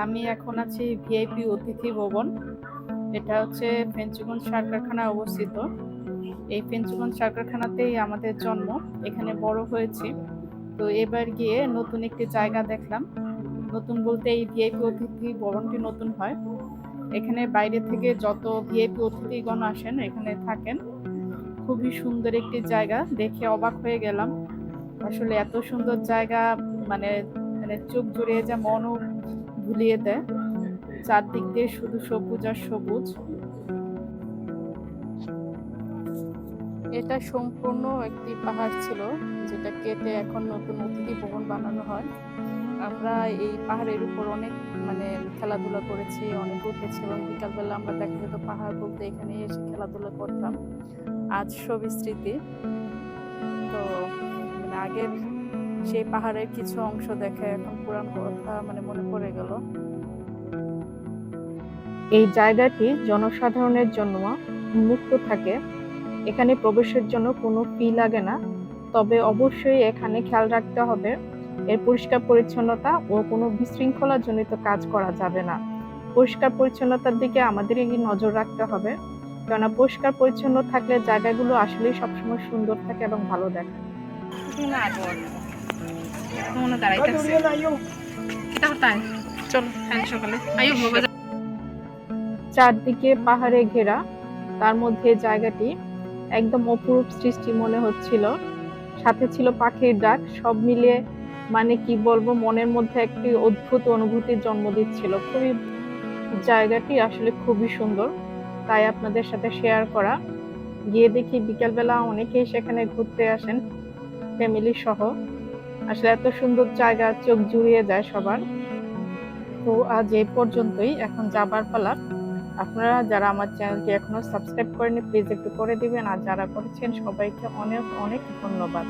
আমি এখন আছি ভিআইপি অতিথি ভবন। এটা হচ্ছে ফেঞ্চুগঞ্জ সার কারখানায় অবস্থিত। এই ফেঞ্চুগঞ্জ সার কারখানাতেই আমাদের জন্ম, এখানে বড় হয়েছি। তো এবার গিয়ে নতুন একটি জায়গা দেখলাম। নতুন বলতে এই ভিআইপি অতিথি ভবনটি নতুন হয়। এখানে বাইরে থেকে যত ভিআইপি অতিথিগণ আসেন এখানে থাকেন। খুবই সুন্দর একটি জায়গা, দেখে অবাক হয়ে গেলাম। আসলে এত সুন্দর জায়গা, মানে মানে চোখ জুড়িয়ে যা মনও ভুলিয়ে দেয়। চারদিক দিয়ে শুধু সবুজ আর সবুজ। এটা সম্পূর্ণ একটি পাহাড় ছিল, যেটা কেটে এখন নতুন অতিথি ভবন বানানো হয়। আমরা এই পাহাড়ের উপর অনেক খেলাধুলা করেছি, অনেক উঠেছি, এবং বিকালবেলা আমরা দেখা যেত পাহাড় বলতে এখানে এসে খেলাধুলা করতাম। আজ সব স্মৃতি। তো আগের সেই পাহাড়ের কিছু অংশ দেখে এখন পুরান কথা মনে পড়ে গেল। এই জায়গাটি জনসাধারণের জন্য উন্মুক্ত থাকে। এখানে প্রবেশের জন্য কোনো ফি লাগে না, তবে অবশ্যই এখানে খেয়াল রাখতে হবে এর পরিষ্কার পরিচ্ছন্নতা ও কোনো বিশৃঙ্খলাজনিত কাজ করা যাবে না। পরিষ্কার পরিচ্ছন্নতার দিকে আমাদেরই নজর রাখতে হবে, কেননা পরিষ্কার পরিচ্ছন্ন থাকলে জায়গাগুলো আসলেই সবসময় সুন্দর থাকে এবং ভালো দেখায়। চারদিকে পাহাড়ে ঘেরা, তার মধ্যে জায়গাটি একদম অপরূপ সৃষ্টি মনে হচ্ছিল। সাথে ছিল পাখির ডাক, সব মিলিয়ে কি বলবো, মনের মধ্যে একটি অদ্ভুত অনুভূতির জন্ম দিচ্ছিল। জায়গাটি আসলে খুবই সুন্দর, তাই আপনাদের সাথে শেয়ার করা। গিয়ে দেখি বিকেলবেলা অনেকেই সেখানে ঘুরতে আসেন ফ্যামিলি সহ। আসলে এত সুন্দর জায়গা, চোখ জুড়িয়ে যায় সবার। তো আজ এই পর্যন্তই, এখন যাবার পালা। আপনারা যারা আমার চ্যানেলটি এখনো সাবস্ক্রাইব করেনি প্লিজ একটু করে দিবেন, আর যারা করেছেন সবাইকে অনেক অনেক ধন্যবাদ।